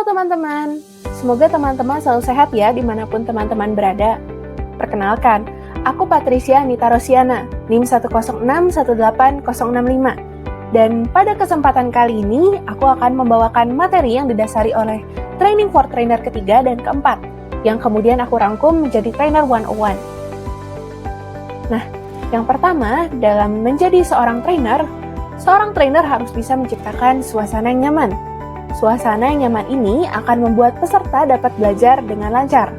Halo teman-teman, semoga teman-teman selalu sehat ya dimanapun teman-teman berada. Perkenalkan, aku Patricia Anita Rosiana, NIM 1061865. Dan pada kesempatan kali ini, aku akan membawakan materi yang didasari oleh Training for Trainer ketiga dan keempat, yang kemudian aku rangkum menjadi Trainer 101. Nah, yang pertama, dalam menjadi seorang trainer harus bisa menciptakan suasana yang nyaman. Suasana yang nyaman ini akan membuat peserta dapat belajar dengan lancar.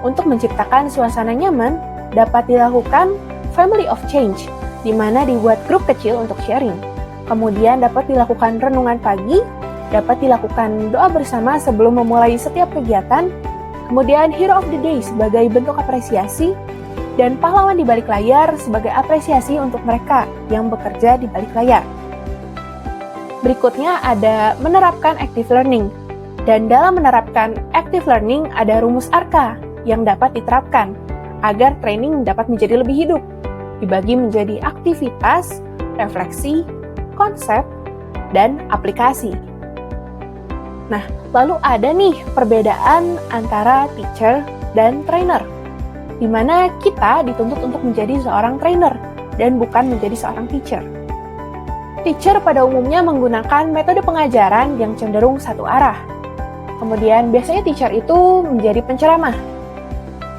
Untuk menciptakan suasana nyaman, dapat dilakukan family of change, di mana dibuat grup kecil untuk sharing. Kemudian dapat dilakukan renungan pagi, dapat dilakukan doa bersama sebelum memulai setiap kegiatan, kemudian hero of the day sebagai bentuk apresiasi, dan pahlawan di balik layar sebagai apresiasi untuk mereka yang bekerja di balik layar. Berikutnya ada menerapkan active learning. Dan dalam menerapkan active learning ada rumus ARKA yang dapat diterapkan agar training dapat menjadi lebih hidup. Dibagi menjadi aktivitas, refleksi, konsep, dan aplikasi. Nah, lalu ada nih perbedaan antara teacher dan trainer, di mana kita dituntut untuk menjadi seorang trainer dan bukan menjadi seorang teacher. Teacher pada umumnya menggunakan metode pengajaran yang cenderung satu arah. Kemudian biasanya teacher itu menjadi penceramah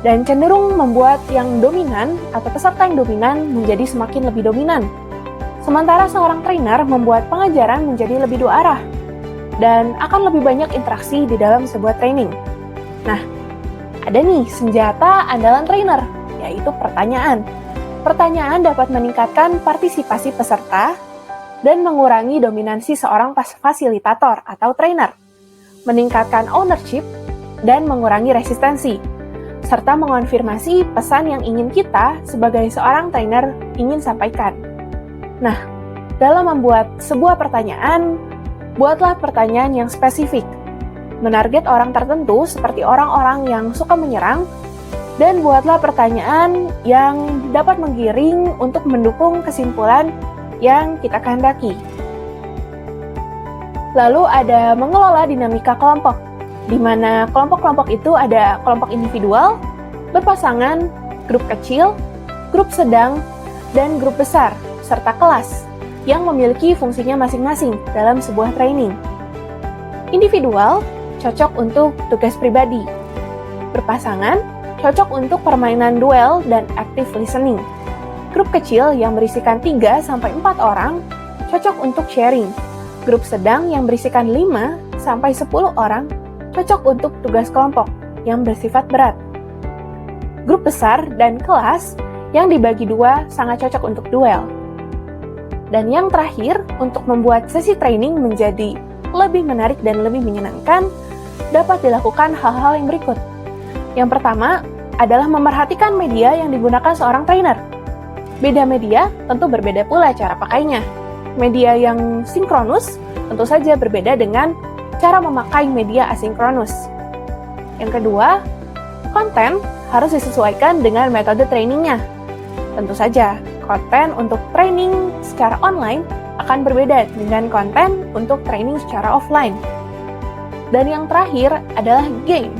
dan cenderung membuat yang dominan atau peserta yang dominan menjadi semakin lebih dominan. Sementara seorang trainer membuat pengajaran menjadi lebih dua arah dan akan lebih banyak interaksi di dalam sebuah training. Nah, ada nih senjata andalan trainer, yaitu pertanyaan. Pertanyaan dapat meningkatkan partisipasi peserta dan mengurangi dominansi seorang fasilitator atau trainer, meningkatkan ownership, dan mengurangi resistensi, serta mengonfirmasi pesan yang ingin kita sebagai seorang trainer ingin sampaikan. Nah, dalam membuat sebuah pertanyaan, buatlah pertanyaan yang spesifik, menarget orang tertentu seperti orang-orang yang suka menyerang, dan buatlah pertanyaan yang dapat menggiring untuk mendukung kesimpulan yang kita kehendaki. Lalu ada mengelola dinamika kelompok, di mana kelompok-kelompok itu ada kelompok individual, berpasangan, grup kecil, grup sedang, dan grup besar, serta kelas, yang memiliki fungsinya masing-masing dalam sebuah training. Individual cocok untuk tugas pribadi, berpasangan cocok untuk permainan duel dan active listening. Grup kecil yang berisikan 3-4 orang cocok untuk sharing. Grup sedang yang berisikan 5-10 orang cocok untuk tugas kelompok yang bersifat berat. Grup besar dan kelas yang dibagi 2 sangat cocok untuk duel. Dan yang terakhir, untuk membuat sesi training menjadi lebih menarik dan lebih menyenangkan, dapat dilakukan hal-hal yang berikut. Yang pertama adalah memerhatikan media yang digunakan seorang trainer. Beda media tentu berbeda pula cara pakainya. Media yang sinkronus tentu saja berbeda dengan cara memakai media asinkronus. Yang kedua, konten harus disesuaikan dengan metode trainingnya. Tentu saja, konten untuk training secara online akan berbeda dengan konten untuk training secara offline. Dan yang terakhir adalah game.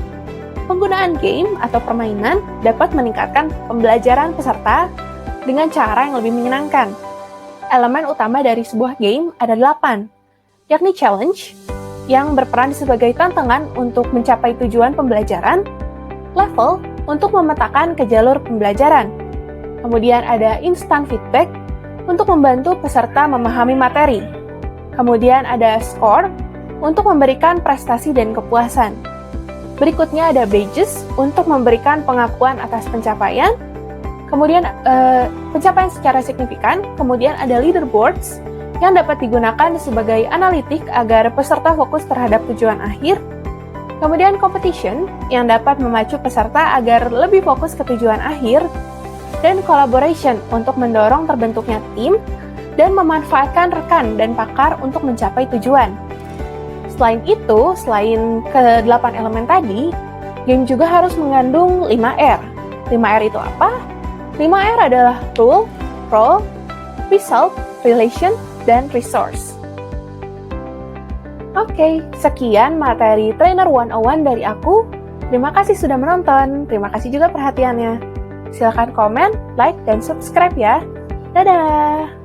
Penggunaan game atau permainan dapat meningkatkan pembelajaran peserta dengan cara yang lebih menyenangkan. Elemen utama dari sebuah game ada 8, yakni challenge, yang berperan sebagai tantangan untuk mencapai tujuan pembelajaran, level, untuk memetakan ke jalur pembelajaran. Kemudian ada instant feedback, untuk membantu peserta memahami materi. Kemudian ada score, untuk memberikan prestasi dan kepuasan. Berikutnya ada badges, untuk memberikan pengakuan atas pencapaian. Kemudian pencapaian secara signifikan, kemudian ada leaderboards yang dapat digunakan sebagai analitik agar peserta fokus terhadap tujuan akhir. Kemudian competition yang dapat memacu peserta agar lebih fokus ke tujuan akhir. Dan collaboration untuk mendorong terbentuknya tim dan memanfaatkan rekan dan pakar untuk mencapai tujuan. Selain itu, selain ke-8 elemen tadi, game juga harus mengandung 5R. 5R itu apa? 5R adalah rule, result, relation, dan resource. Oke, sekian materi Trainer 101 dari aku. Terima kasih sudah menonton, terima kasih juga perhatiannya. Silakan komen, like, dan subscribe ya. Dadah!